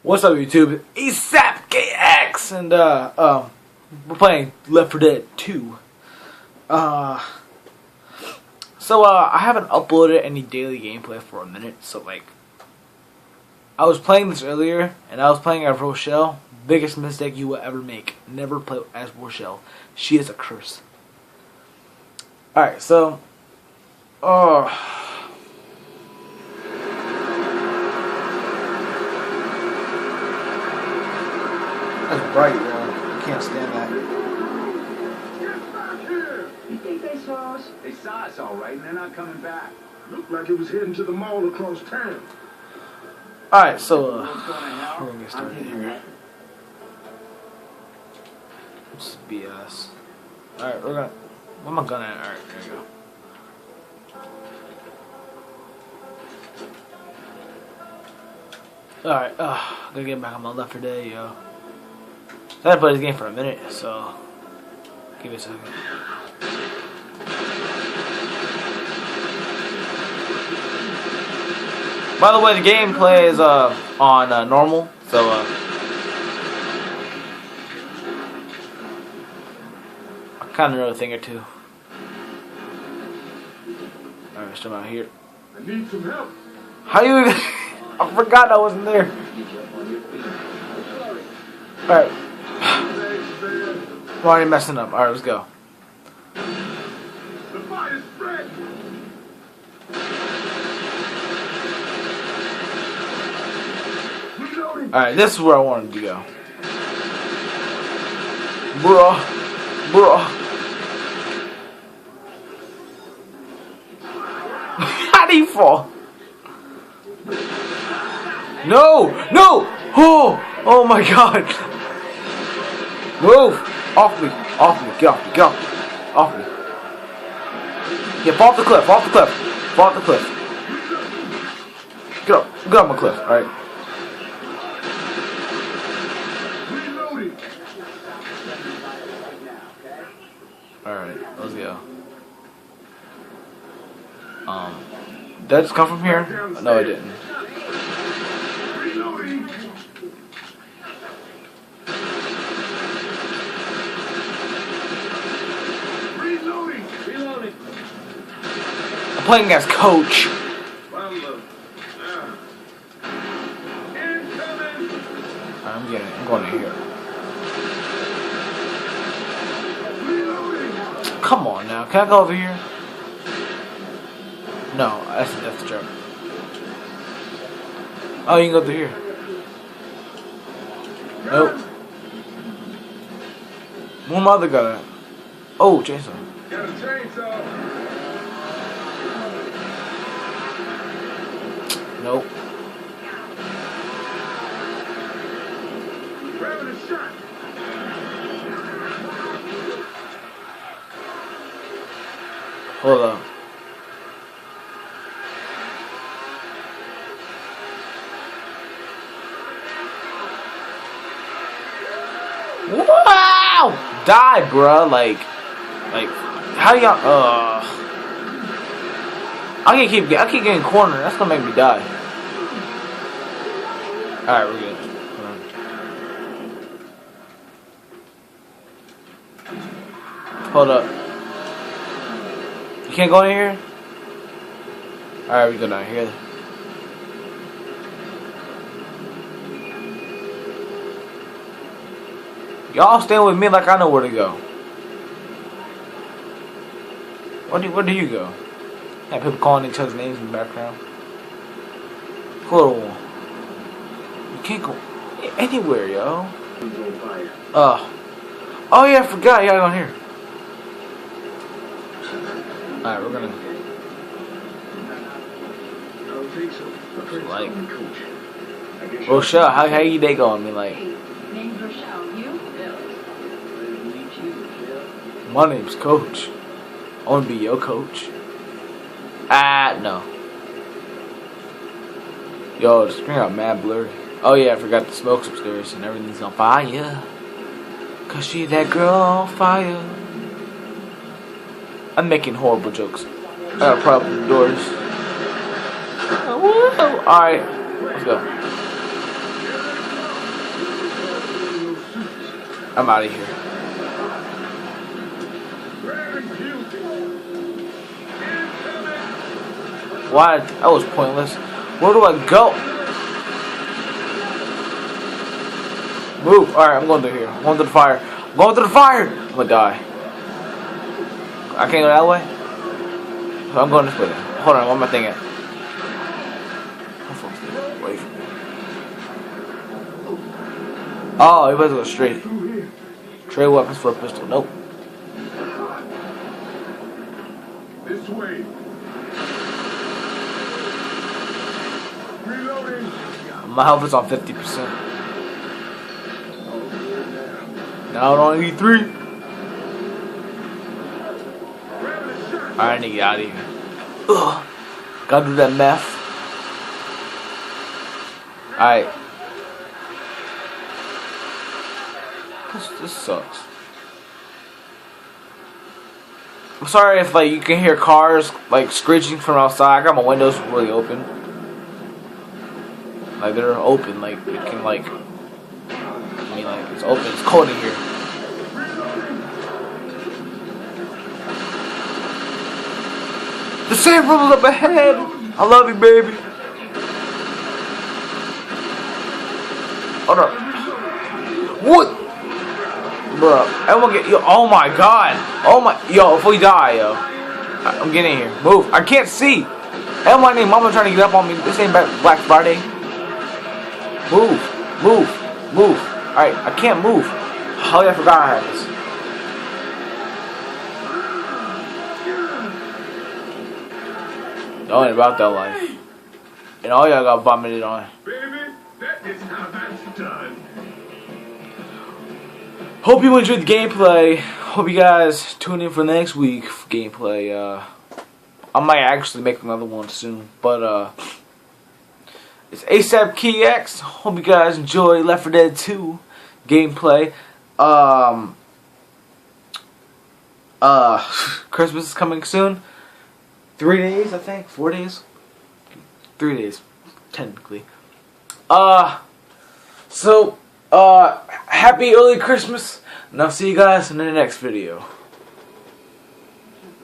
What's up, YouTube? ASAPKX, and we're playing Left 4 Dead 2. I haven't uploaded any daily gameplay for a minute. So I was playing this earlier, and I was playing as Rochelle. Biggest mistake you will ever make: never play as Rochelle. She is a curse. All right, so that's bright, yo. I can't stand that. Get back here! You think they saw us? They saw us all right, and they're not coming back. Looked like it was heading to the mall across town. Alright, so we're gonna get started here. This is BS. Alright, we're gonna. What am I gonna at? Alright, there you go. Alright, gonna get back on my Left 4 Dead, yo. I haven't played this game for a minute, so give me a second. By the way, the gameplay is on normal, so I kind of know a thing or two. Alright, still out here. I need some help. How you? I forgot I wasn't there. Alright. I'm already messing up. Alright, let's go. The fire's spread. Reloading. Alright, this is where I wanted to go. Bruh. How do you fall? No! Oh my god! Move! Off me! Get off me! Off me! Yeah, fall off the cliff! Fall off the cliff! Get off my cliff, alright? Reloading. Alright, let's go. Did I just come from here? No, I didn't. Reloading. Reloading. I'm playing as Coach. Incoming. I'm going in here. Reloading. Come on now, can I go over here? No, that's a death trap. Oh, you can go through here. Nope. Where my other guy at? Oh, chainsaw. Got a chainsaw. Nope. Grabbing a shot. Hold on. Wow! Die, bruh. Like, how y'all? I keep getting cornered. That's gonna make me die. All right, we're good. Hold up. You can't go in here. All right, we go down here. Y'all stay with me like I know where to go. Where do you go? Have people calling each other's names in the background. Hold on. You can't go anywhere, yo. Oh yeah, I forgot. You gotta go in here. Alright, we're gonna. Like, Rochelle, how you day going? I mean, like. Name's Rochelle. You? My name's Coach. I wanna be your coach. No. Yo, the screen got mad blurry. Oh yeah, I forgot the smoke's upstairs and everything's on fire. Cause she that girl on fire. I'm making horrible jokes. I got a problem with the doors. Alright, let's go. I'm out of here. Why? That was pointless. Where do I go? Move. Alright, I'm going through here. I'm going through the fire. I'm going through the fire! I'm gonna die. I can't go that way? So I'm going this way. Hold on, what am I thinking? Wait. Oh, you better go straight. Trade weapons for a pistol. Nope. This way. Reloading. My health is on 50%. Now on 83. I need to get out of here. Ugh. Gotta do that meth. Alright. This sucks. I'm sorry if like you can hear cars like screeching from outside. I got my windows really open. Like they're open, like it can like I mean like it's open, it's cold in here. The sand rolled up ahead! I love you, baby. Hold up. What? Bro, I'm gonna get yo. Oh my god. Oh my yo. If we die, yo, I'm getting here. Move. I can't see. And my name. Mama trying to get up on me. This ain't Black Friday. Move. Move. Move. All right. I can't move. Oh yeah, I forgot I had this. Y'all ain't about that life. And all y'all got vomited on. Baby, that is how that's done. Hope you enjoyed the gameplay. Hope you guys tune in for next week for gameplay. I might actually make another one soon. But it's ASAP Key X. Hope you guys enjoy Left 4 Dead 2 gameplay. Christmas is coming soon. 3 days, I think. 4 days. 3 days, technically. So, happy early Christmas, and I'll see you guys in the next video.